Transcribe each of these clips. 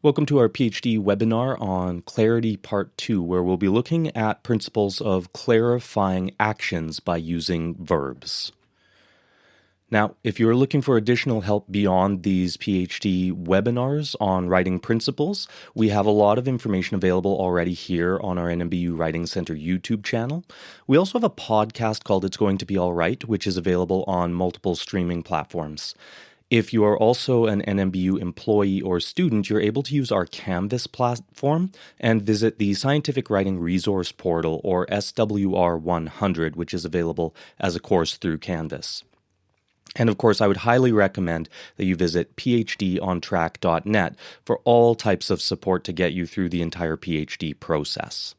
Welcome to our PhD webinar on Clarity Part 2, where we'll be looking at principles of clarifying actions by using verbs. Now, if you're looking for additional help beyond these PhD webinars on writing principles, we have a lot of information available already here on our NMBU Writing Center YouTube channel. We also have a podcast called It's Going to Be All Right, which is available on multiple streaming platforms. If you are also an NMBU employee or student, you're able to use our Canvas platform and visit the Scientific Writing Resource Portal, or SWR 100, which is available as a course through Canvas. And of course, I would highly recommend that you visit phdontrack.net for all types of support to get you through the entire PhD process.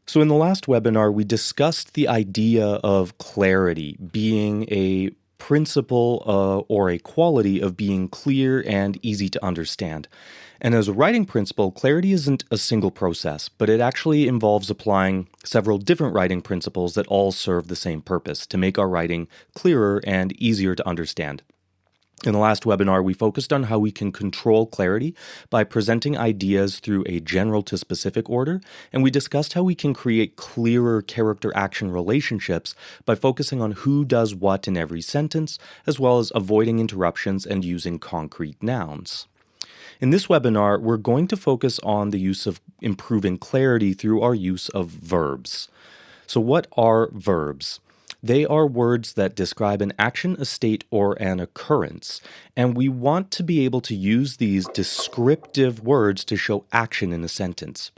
So in the last webinar, we discussed the idea of clarity being a principle or a quality of being clear and easy to understand. And as a writing principle, clarity isn't a single process, but it actually involves applying several different writing principles that all serve the same purpose, to make our writing clearer and easier to understand. In the last webinar, we focused on how we can control clarity by presenting ideas through a general to specific order, and we discussed how we can create clearer character-action relationships by focusing on who does what in every sentence, as well as avoiding interruptions and using concrete nouns. In this webinar, we're going to focus on the use of improving clarity through our use of verbs. So what are verbs? They are words that describe an action, a state, or an occurrence, and we want to be able to use these descriptive words to show action in a sentence.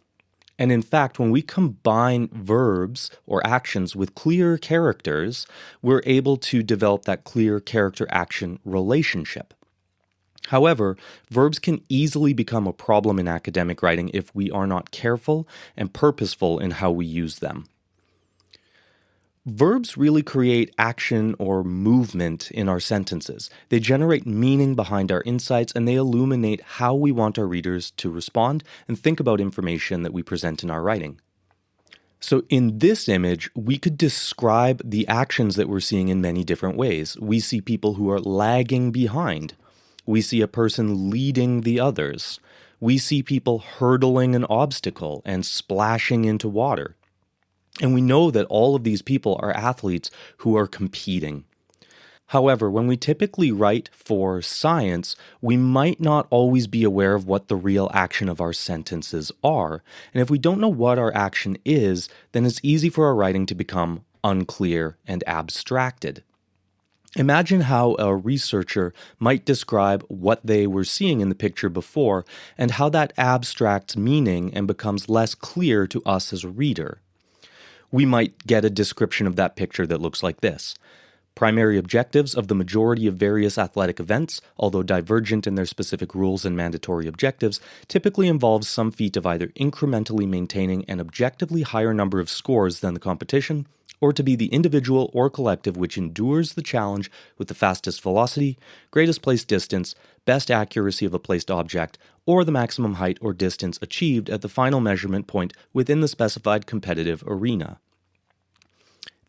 And in fact, when we combine verbs or actions with clear characters, we're able to develop that clear character-action relationship. However, verbs can easily become a problem in academic writing if we are not careful and purposeful in how we use them. Verbs really create action or movement in our sentences. They generate meaning behind our insights, and they illuminate how we want our readers to respond and think about information that we present in our writing. So in this image, we could describe the actions that we're seeing in many different ways. We see people who are lagging behind. We see a person leading the others. We see people hurdling an obstacle and splashing into water. And we know that all of these people are athletes who are competing. However, when we typically write for science, we might not always be aware of what the real action of our sentences are. And if we don't know what our action is, then it's easy for our writing to become unclear and abstracted. Imagine how a researcher might describe what they were seeing in the picture before and how that abstracts meaning and becomes less clear to us as a reader. We might get a description of that picture that looks like this. Primary objectives of the majority of various athletic events, although divergent in their specific rules and mandatory objectives, typically involves some feat of either incrementally maintaining an objectively higher number of scores than the competition, or to be the individual or collective which endures the challenge with the fastest velocity, greatest placed distance, best accuracy of a placed object, or the maximum height or distance achieved at the final measurement point within the specified competitive arena.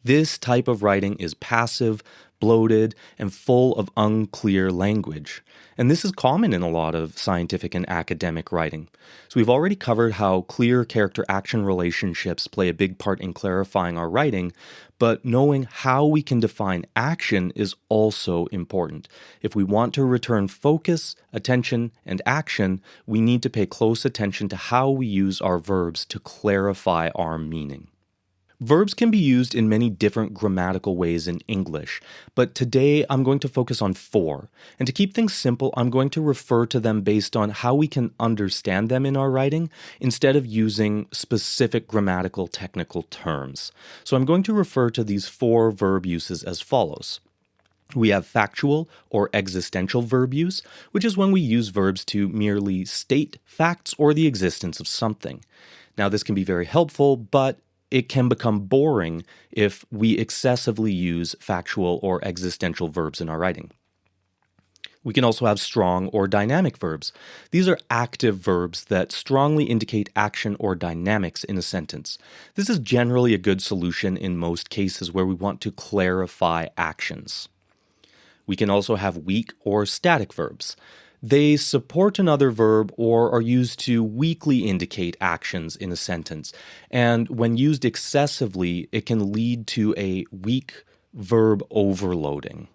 This type of writing is passive, bloated, and full of unclear language. And this is common in a lot of scientific and academic writing. So we've already covered how clear character-action relationships play a big part in clarifying our writing, but knowing how we can define action is also important. If we want to return focus, attention, and action, we need to pay close attention to how we use our verbs to clarify our meaning. Verbs can be used in many different grammatical ways in English, but today I'm going to focus on 4. And to keep things simple, I'm going to refer to them based on how we can understand them in our writing instead of using specific grammatical technical terms. So I'm going to refer to these 4 verb uses as follows. We have factual or existential verb use, which is when we use verbs to merely state facts or the existence of something. Now, this can be very helpful, but it can become boring if we excessively use factual or existential verbs in our writing. We can also have strong or dynamic verbs. These are active verbs that strongly indicate action or dynamics in a sentence. This is generally a good solution in most cases where we want to clarify actions. We can also have weak or static verbs. They support another verb or are used to weakly indicate actions in a sentence. And when used excessively, it can lead to a weak verb overloading.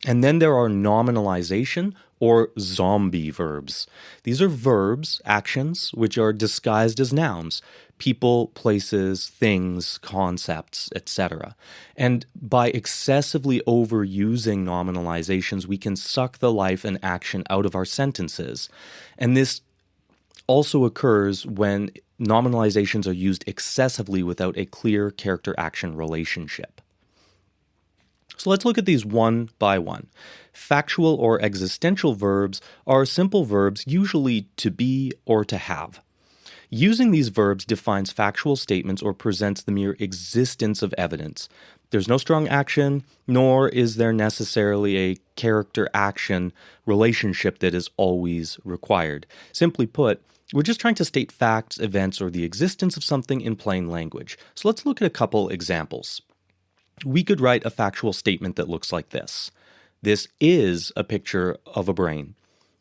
And then there are nominalization or zombie verbs. These are verbs, actions, which are disguised as nouns, people, places, things, concepts, etc. And by excessively overusing nominalizations, we can suck the life and action out of our sentences. And this also occurs when nominalizations are used excessively without a clear character-action relationship. So let's look at these one by one. Factual or existential verbs are simple verbs, usually to be or to have. Using these verbs defines factual statements or presents the mere existence of evidence. There's no strong action, nor is there necessarily a character-action relationship that is always required. Simply put, we're just trying to state facts, events, or the existence of something in plain language. So let's look at a couple examples. We could write a factual statement that looks like this. This is a picture of a brain.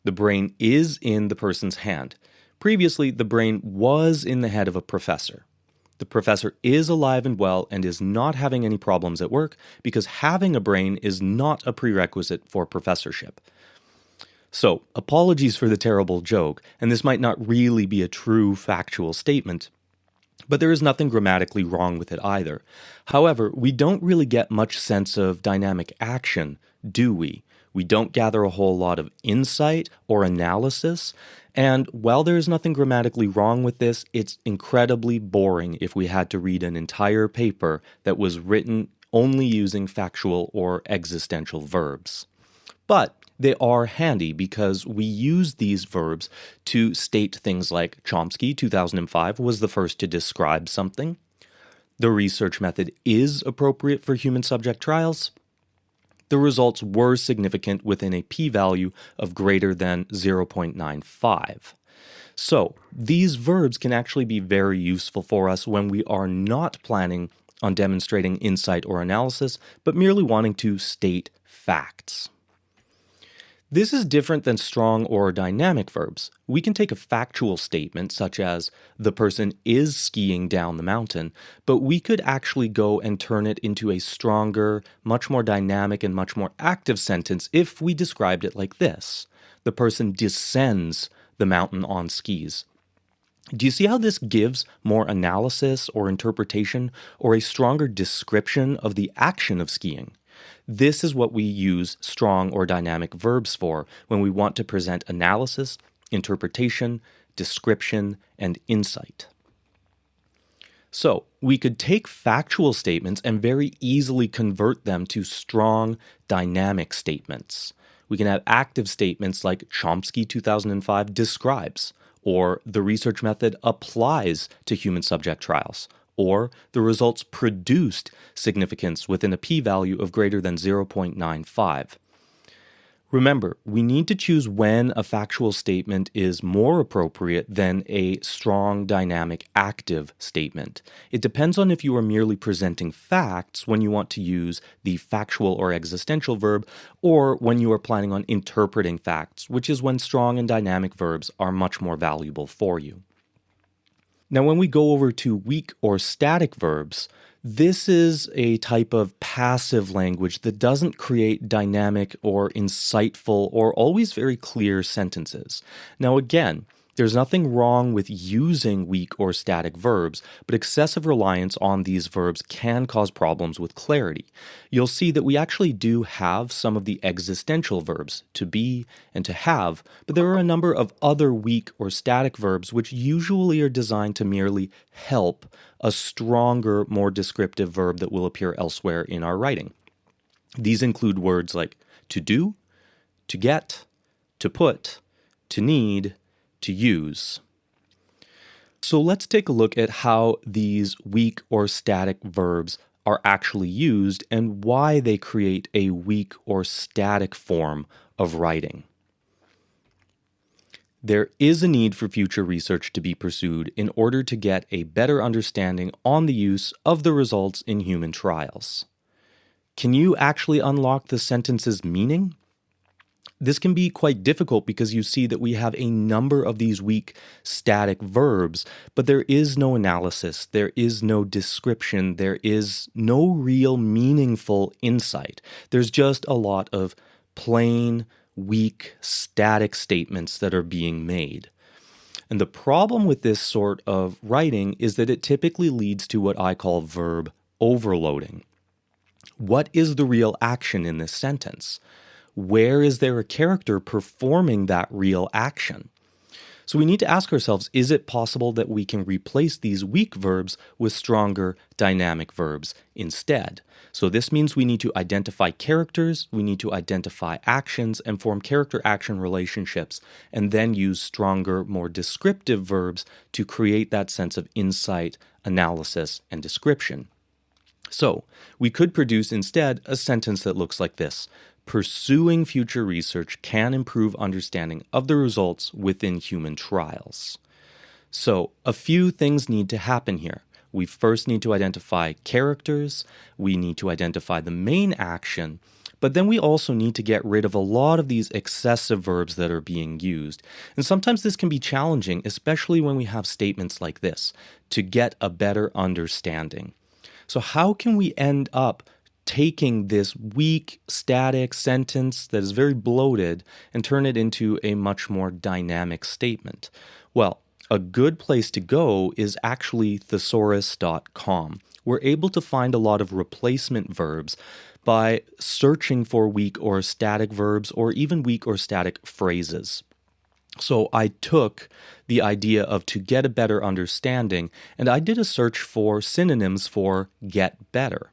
The brain is in the person's hand. Previously, the brain was in the head of a professor. The professor is alive and well and is not having any problems at work because having a brain is not a prerequisite for professorship. So, apologies for the terrible joke, and this might not really be a true factual statement, but there is nothing grammatically wrong with it either. However, we don't really get much sense of dynamic action, do we? We don't gather a whole lot of insight or analysis, and while there is nothing grammatically wrong with this, it's incredibly boring if we had to read an entire paper that was written only using factual or existential verbs. But they are handy because we use these verbs to state things like Chomsky, 2005, was the first to describe something. The research method is appropriate for human subject trials. The results were significant within a p-value of greater than 0.95. So these verbs can actually be very useful for us when we are not planning on demonstrating insight or analysis, but merely wanting to state facts. This is different than strong or dynamic verbs. We can take a factual statement such as, the person is skiing down the mountain, but we could actually go and turn it into a stronger, much more dynamic and much more active sentence if we described it like this. The person descends the mountain on skis. Do you see how this gives more analysis or interpretation or a stronger description of the action of skiing? This is what we use strong or dynamic verbs for when we want to present analysis, interpretation, description, and insight. So, we could take factual statements and very easily convert them to strong, dynamic statements. We can have active statements like Chomsky 2005 describes, or the research method applies to human subject trials, or the results produced significance within a p-value of greater than 0.95. Remember, we need to choose when a factual statement is more appropriate than a strong, dynamic, active statement. It depends on if you are merely presenting facts when you want to use the factual or existential verb, or when you are planning on interpreting facts, which is when strong and dynamic verbs are much more valuable for you. Now, when we go over to weak or static verbs, this is a type of passive language that doesn't create dynamic or insightful or always very clear sentences. Now, again, there's nothing wrong with using weak or static verbs, but excessive reliance on these verbs can cause problems with clarity. You'll see that we actually do have some of the existential verbs, to be and to have, but there are a number of other weak or static verbs which usually are designed to merely help a stronger, more descriptive verb that will appear elsewhere in our writing. These include words like to do, to get, to put, to need, to use. So let's take a look at how these weak or static verbs are actually used and why they create a weak or static form of writing. There is a need for future research to be pursued in order to get a better understanding on the use of the results in human trials. Can you actually unlock the sentence's meaning? This can be quite difficult because you see that we have a number of these weak static verbs, but there is no analysis, there is no description, there is no real meaningful insight. There's just a lot of plain, weak, static statements that are being made. And the problem with this sort of writing is that it typically leads to what I call verb overloading. What is the real action in this sentence? Where is there a character performing that real action? So we need to ask ourselves, is it possible that we can replace these weak verbs with stronger dynamic verbs instead? So this means we need to identify characters, we need to identify actions and form character-action relationships, and then use stronger, more descriptive verbs to create that sense of insight, analysis, and description. So we could produce instead a sentence that looks like this. Pursuing future research can improve understanding of the results within human trials. So a few things need to happen here. We first need to identify characters, we need to identify the main action, but then we also need to get rid of a lot of these excessive verbs that are being used. And sometimes this can be challenging, especially when we have statements like this, to get a better understanding. So how can we end up taking this weak, static sentence that is very bloated and turn it into a much more dynamic statement? Well, a good place to go is actually thesaurus.com. We're able to find a lot of replacement verbs by searching for weak or static verbs or even weak or static phrases. So I took the idea of to get a better understanding, and I did a search for synonyms for get better.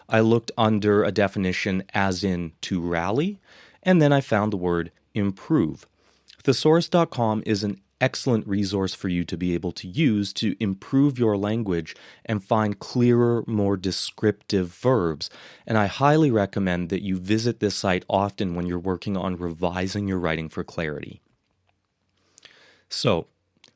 I looked under a definition as in to rally, and then I found the word improve. Thesaurus.com is an excellent resource for you to be able to use to improve your language and find clearer, more descriptive verbs. And I highly recommend that you visit this site often when you're working on revising your writing for clarity. So,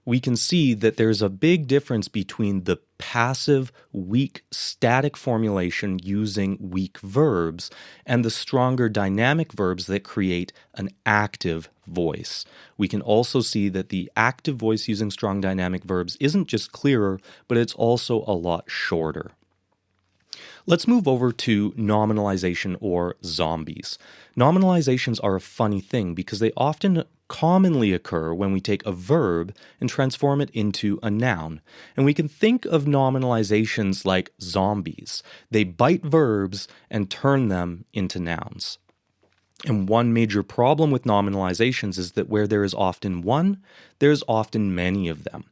we can see that there's a big difference between the passive, weak, static formulation using weak verbs and the stronger dynamic verbs that create an active voice. We can also see that the active voice using strong dynamic verbs isn't just clearer, but it's also a lot shorter. Let's move over to nominalization or zombies. Nominalizations are a funny thing because they often commonly occur when we take a verb and transform it into a noun. And we can think of nominalizations like zombies. They bite verbs and turn them into nouns. And one major problem with nominalizations is that where there is often one, there's often many of them.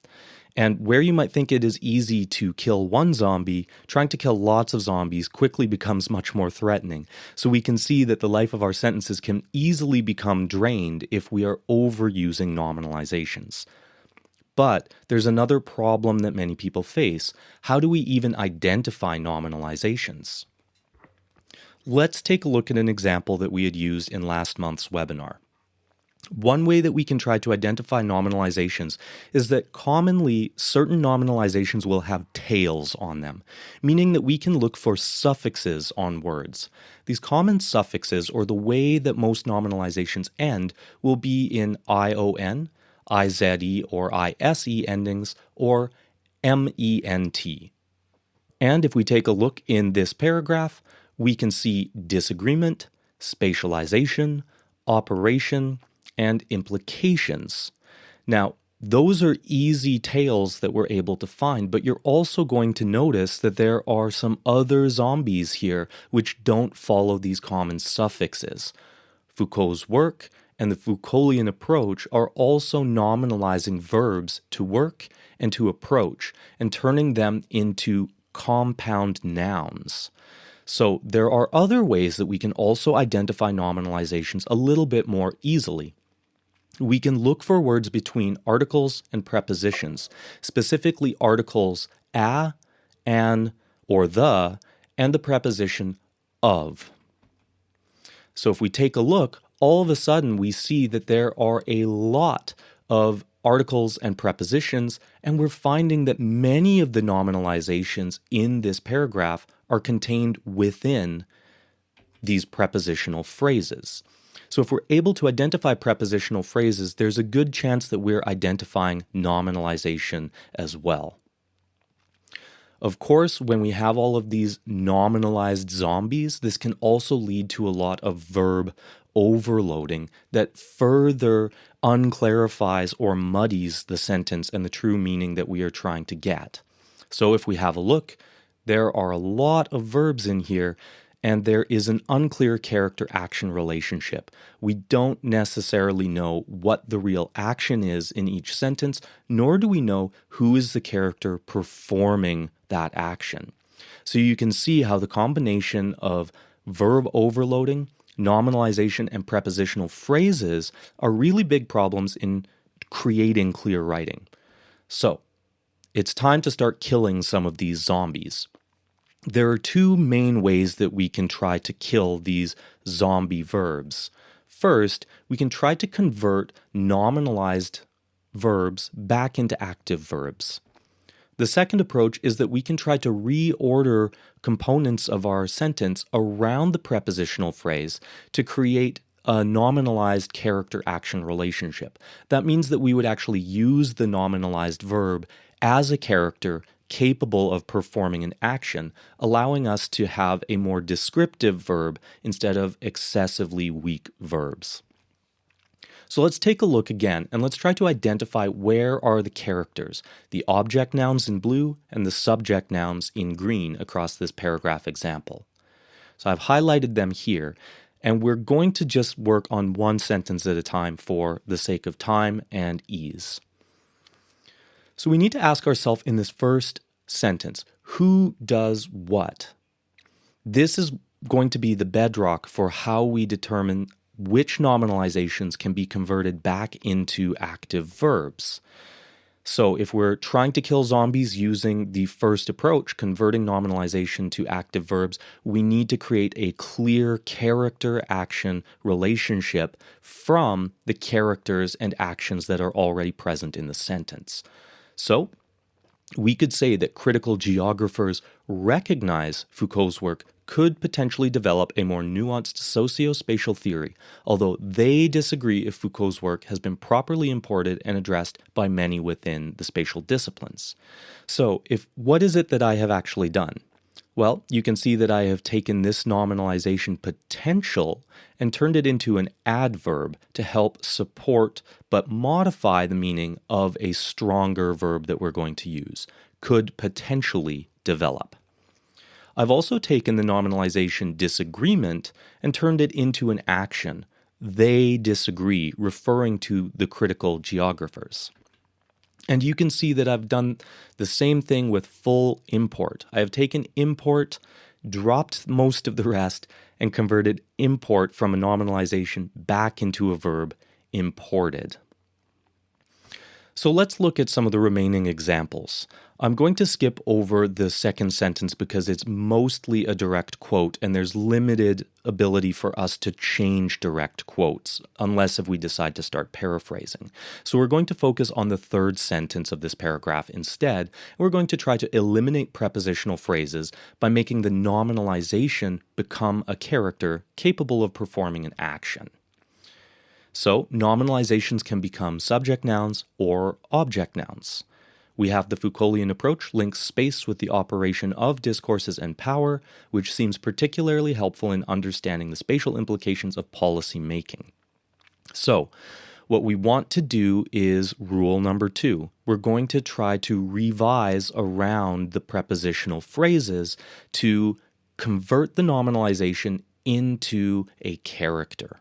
And where you might think it is easy to kill one zombie, trying to kill lots of zombies quickly becomes much more threatening. So we can see that the life of our sentences can easily become drained if we are overusing nominalizations. But there's another problem that many people face. How do we even identify nominalizations? Let's take a look at an example that we had used in last month's webinar. One way that we can try to identify nominalizations is that commonly certain nominalizations will have tails on them, meaning that we can look for suffixes on words. These common suffixes, or the way that most nominalizations end, will be in ION, IZE or ISE endings, or MENT. And if we take a look in this paragraph, we can see disagreement, spatialization, operation, and implications. Now, those are easy tails that we're able to find, but you're also going to notice that there are some other zombies here which don't follow these common suffixes. Foucault's work and the Foucaultian approach are also nominalizing verbs to work and to approach and turning them into compound nouns. So there are other ways that we can also identify nominalizations a little bit more easily. We can look for words between articles and prepositions, specifically articles a, an, or the, and the preposition of. So if we take a look, all of a sudden we see that there are a lot of articles and prepositions, and we're finding that many of the nominalizations in this paragraph are contained within these prepositional phrases. So if we're able to identify prepositional phrases, there's a good chance that we're identifying nominalization as well. Of course, when we have all of these nominalized zombies, this can also lead to a lot of verb overloading that further unclarifies or muddies the sentence and the true meaning that we are trying to get. So if we have a look, there are a lot of verbs in here, and there is an unclear character-action relationship. We don't necessarily know what the real action is in each sentence, nor do we know who is the character performing that action. So you can see how the combination of verb overloading, nominalization, and prepositional phrases are really big problems in creating clear writing. So it's time to start killing some of these zombies. There are two main ways that we can try to kill these zombie verbs. First, we can try to convert nominalized verbs back into active verbs. The second approach is that we can try to reorder components of our sentence around the prepositional phrase to create a nominalized character-action relationship. That means that we would actually use the nominalized verb as a character capable of performing an action, allowing us to have a more descriptive verb instead of excessively weak verbs. So let's take a look again, and let's try to identify where are the characters, the object nouns in blue and the subject nouns in green across this paragraph example. So I've highlighted them here, and we're going to just work on one sentence at a time for the sake of time and ease. So we need to ask ourselves in this first sentence, who does what? This is going to be the bedrock for how we determine which nominalizations can be converted back into active verbs. So if we're trying to kill zombies using the first approach, converting nominalization to active verbs, we need to create a clear character-action relationship from the characters and actions that are already present in the sentence. So we could say that critical geographers recognize Foucault's work could potentially develop a more nuanced socio-spatial theory, although they disagree if Foucault's work has been properly imported and addressed by many within the spatial disciplines. So, what is it that I have actually done? Well, you can see that I have taken this nominalization potential and turned it into an adverb to help support but modify the meaning of a stronger verb that we're going to use, could potentially develop. I've also taken the nominalization disagreement and turned it into an action. They disagree, referring to the critical geographers. And you can see that I've done the same thing with full import. I have taken import, dropped most of the rest, and converted import from a nominalization back into a verb, imported. So let's look at some of the remaining examples. I'm going to skip over the second sentence because it's mostly a direct quote and there's limited ability for us to change direct quotes unless if we decide to start paraphrasing. So we're going to focus on the third sentence of this paragraph instead. We're going to try to eliminate prepositional phrases by making the nominalization become a character capable of performing an action. So nominalizations can become subject nouns or object nouns. We have the Foucaultian approach links space with the operation of discourses and power, which seems particularly helpful in understanding the spatial implications of policy making. So, what we want to do is rule number 2. We're going to try to revise around the prepositional phrases to convert the nominalization into a character.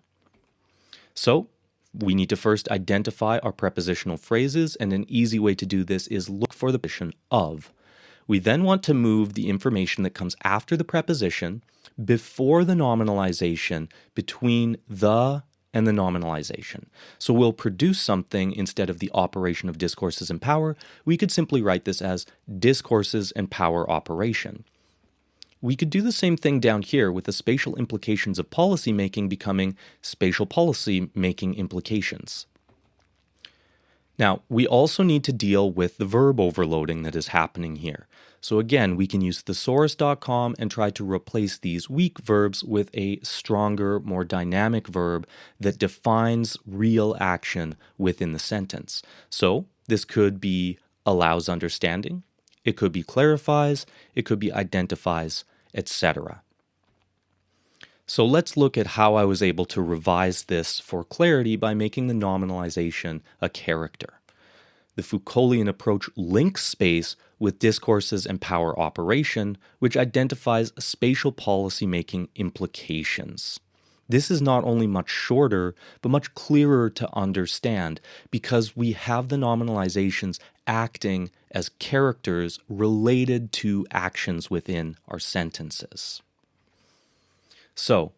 So, we need to first identify our prepositional phrases, and an easy way to do this is look for the preposition of. We then want to move the information that comes after the preposition before the nominalization between the and the nominalization. So we'll produce something instead of the operation of discourses and power. We could simply write this as discourses and power operation. We could do the same thing down here with the spatial implications of policy making becoming spatial policy making implications. Now, we also need to deal with the verb overloading that is happening here. So again, we can use thesaurus.com and try to replace these weak verbs with a stronger, more dynamic verb that defines real action within the sentence. So this could be allows understanding, it could be clarifies, it could be identifies, etc. So let's look at how I was able to revise this for clarity by making the nominalization a character. The Foucauldian approach links space with discourses and power operation, which identifies spatial policy-making implications. This is not only much shorter, but much clearer to understand because we have the nominalizations acting as characters related to actions within our sentences. So,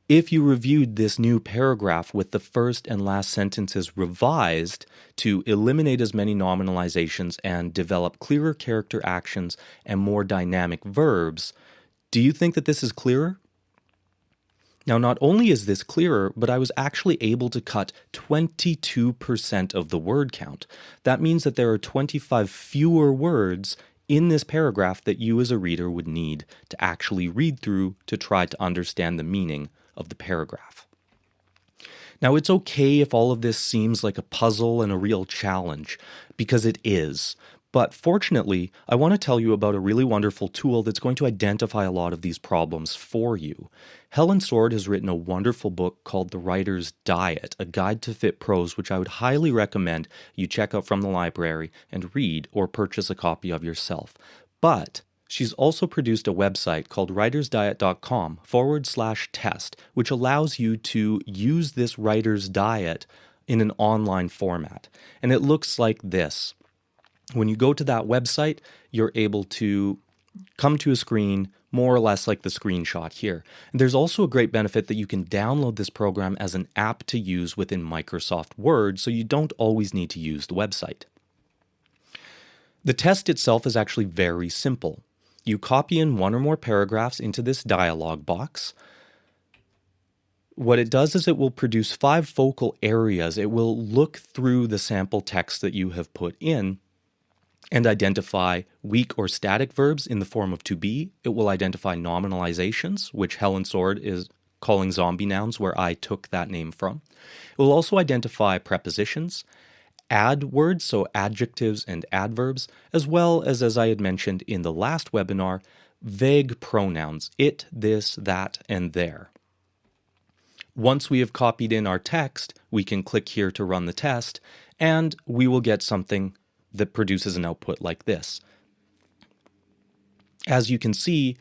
if you reviewed this new paragraph with the first and last sentences revised to eliminate as many nominalizations and develop clearer character actions and more dynamic verbs, do you think that this is clearer? Now, not only is this clearer, but I was actually able to cut 22% of the word count. That means that there are 25 fewer words in this paragraph that you as a reader would need to actually read through to try to understand the meaning of the paragraph. Now, it's okay if all of this seems like a puzzle and a real challenge, because it is. But fortunately, I want to tell you about a really wonderful tool that's going to identify a lot of these problems for you. Helen Sword has written a wonderful book called The Writer's Diet, a guide to fit prose, which I would highly recommend you check out from the library and read or purchase a copy of yourself. But she's also produced a website called writersdiet.com/test, which allows you to use this writer's diet in an online format. And it looks like this. When you go to that website, you're able to come to a screen more or less like the screenshot here. And there's also a great benefit that you can download this program as an app to use within Microsoft Word, so you don't always need to use the website. The test itself is actually very simple. You copy in one or more paragraphs into this dialog box. What it does is it will produce 5 focal areas. It will look through the sample text that you have put in and identify weak or static verbs in the form of to be. It will identify nominalizations, which Helen Sword is calling zombie nouns, where I took that name from. It will also identify prepositions, add words, so adjectives and adverbs, as well as I had mentioned in the last webinar, vague pronouns, it, this, that, and there. Once we have copied in our text, we can click here to run the test, and we will get something that produces an output like this. As you can see,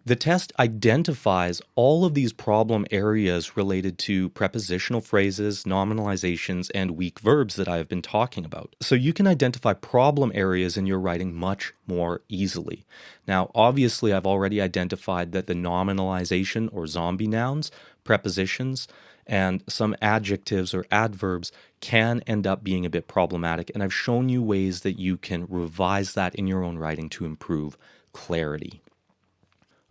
the test identifies all of these problem areas related to prepositional phrases, nominalizations, and weak verbs that I have been talking about. So you can identify problem areas in your writing much more easily. Now, obviously, I've already identified that the nominalization or zombie nouns, prepositions, and some adjectives or adverbs can end up being a bit problematic, and I've shown you ways that you can revise that in your own writing to improve clarity.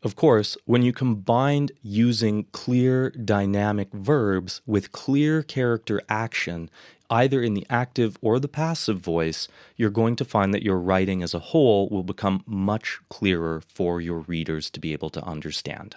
Of course, when you combine using clear dynamic verbs with clear character action, either in the active or the passive voice, you're going to find that your writing as a whole will become much clearer for your readers to be able to understand.